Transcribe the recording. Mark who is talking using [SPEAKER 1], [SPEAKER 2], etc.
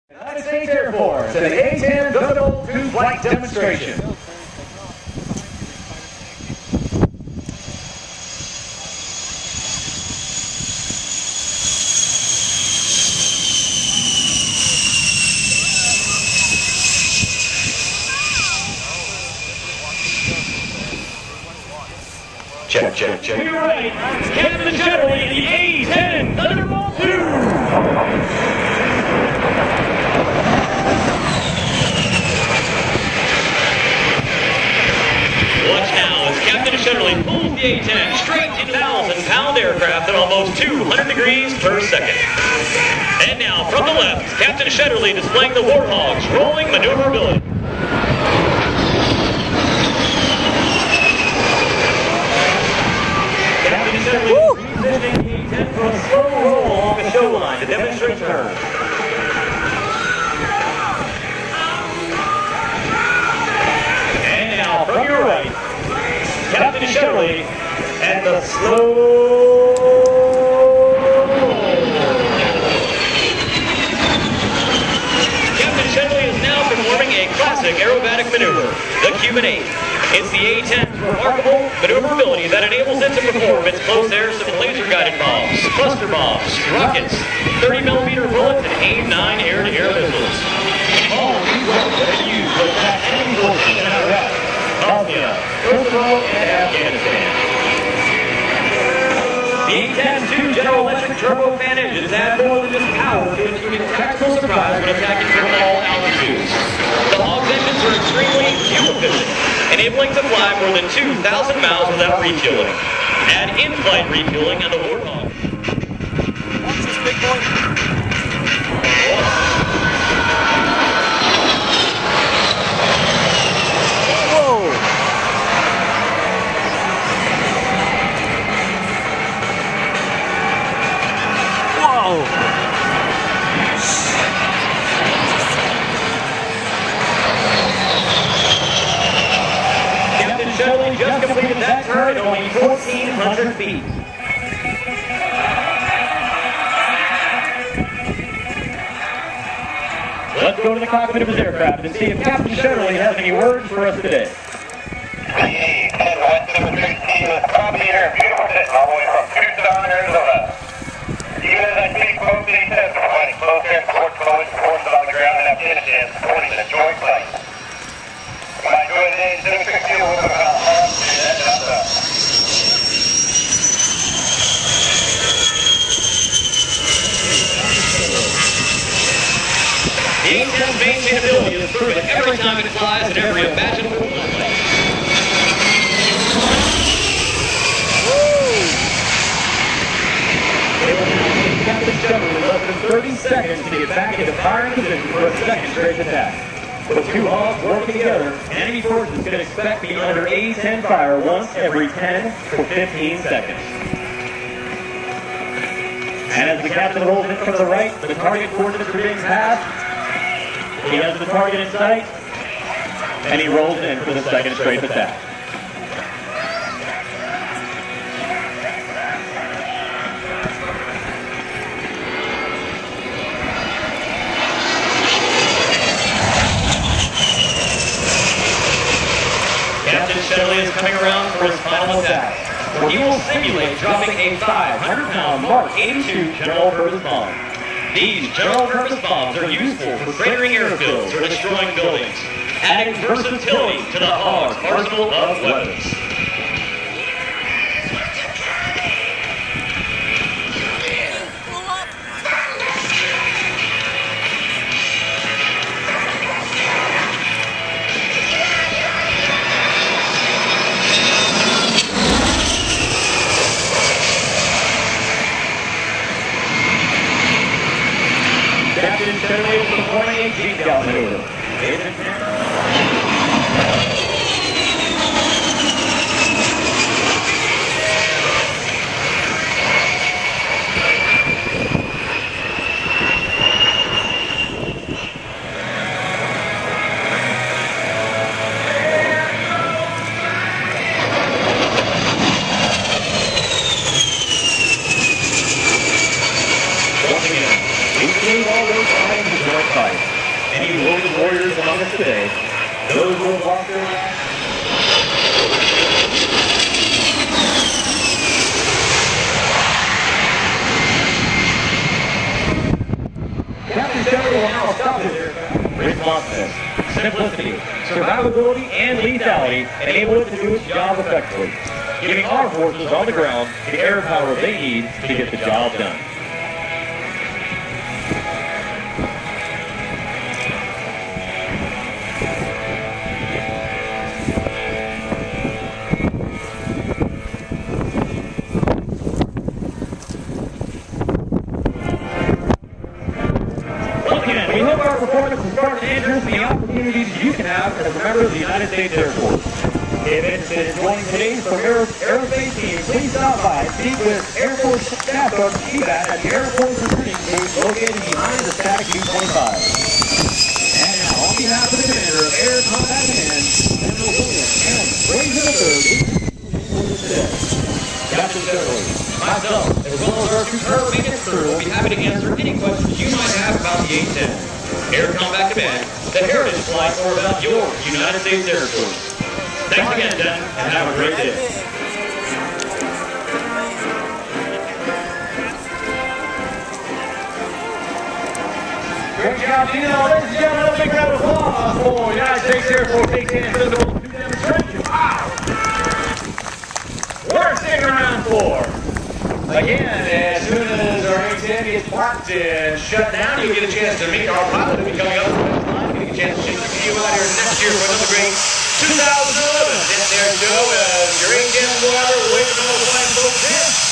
[SPEAKER 1] United States Air Force and the A-10 Thunderbolt 2 flight demonstration.
[SPEAKER 2] Check, check, check.
[SPEAKER 1] You're right. Captain General in the A-10 Thunderbolt 2.
[SPEAKER 3] Watch now as Captain Shetterly pulls the A-10 straight into 1,000-pound aircraft at almost 200 degrees per second. And now, from the left, Captain Shetterly displaying the Warthog's rolling maneuverability.
[SPEAKER 1] Captain Shetterly repositioning the A-10 for a slow roll along the show line to demonstrate turn. And now, from your right, Captain Shetterly and the slow roll.
[SPEAKER 3] Captain Shetterly is now performing a classic aerobatic maneuver, the Cuban 8. It's the A-10's remarkable maneuverability that enables it to perform its close air laser-guided bombs, cluster bombs, rockets, 30mm bullets, and A-9 air-to-air missiles.
[SPEAKER 1] All of these weapons have been used to attack enemy forces in Iraq, Bosnia, Kosovo, and Afghanistan. The A-10's two General Electric turbofan engines add more than just power to its tactical surprise when attacking from all altitudes.
[SPEAKER 3] The Hog's engines are extremely fuel efficient, enabling to fly more than 2,000 miles without refueling. Add in-flight refueling on the Warthog.
[SPEAKER 4] Watch this big boy.
[SPEAKER 1] Captain Shetterly just completed that turn at only 1,400 feet. Let's go to the cockpit of his aircraft and see if Captain Shetterly has any words for us today.
[SPEAKER 5] The A-10 West Demonstration Team is proud to be here in beautiful Denton, all the way from Tucson, Arizona. Even as I speak, both A-10s are providing close air support to coalition forces on the ground in Afghanistan, supporting the joint fight. You might join the demonstration team a little bit about how to do that job done.
[SPEAKER 3] The A-10's maintainability is proven every time it flies in every imaginable way.
[SPEAKER 1] Captain Shetterly less than 30 seconds to get back into firing position for a second straight attack. With two Hogs working together, enemy forces can expect to be under A-10 fire once every 10 or 15 seconds. And as the captain rolls in from the right, the target coordinates are being passed. He has the target in sight, and he rolls in for the second straight attack.
[SPEAKER 3] Captain Shetterly is coming around for his final attack, where he will simulate dropping a 500-pound Mark 82 general-purpose bomb. These general-purpose bombs are useful for cratering airfields or destroying buildings, adding versatility to the Hog's arsenal of weapons.
[SPEAKER 1] Captain Shetterly is performing a G-Scout maneuver. Once again, we all those times fight. Any wounded warriors among us today, those who have lost their lives. Captain Shelley will now stop his aircraft. Responsiveness, simplicity, survivability, and lethality enable it to do its job effectively, giving our forces on the ground the air power they need to get the job done. We hope our performance has sparked interest in the opportunities you can have as a member of the United States Air Force. If interested in joining today's premier aerospace team, please stop by and speak with Air Force Staff Sergeant Shebat at the Air Force Recruiting Booth located behind the static U-25. And now, on behalf of the commander of Air Combat Command, General William M. Fraser III, Captain Shelley,
[SPEAKER 3] Myself, as well as our superb maintenance crew, will be happy to answer any questions you might have about the A-10, Air Combat Command, the Heritage Flight, or about your United States Air Force. Thanks again, Denton, and have a great day.
[SPEAKER 1] Great job, Dino. Ladies and gentlemen, a big round of applause for United States Air Force A-10 Physical Demonstration. Wow! We're sticking around for. Again, as soon as our A-10 gets parked and shut down, you get a chance to meet our pilot who'll be coming up. You get a chance to see you out here next year for another great 2011 Denton Air Show. Your A-10 water, waiting on the flying folks in.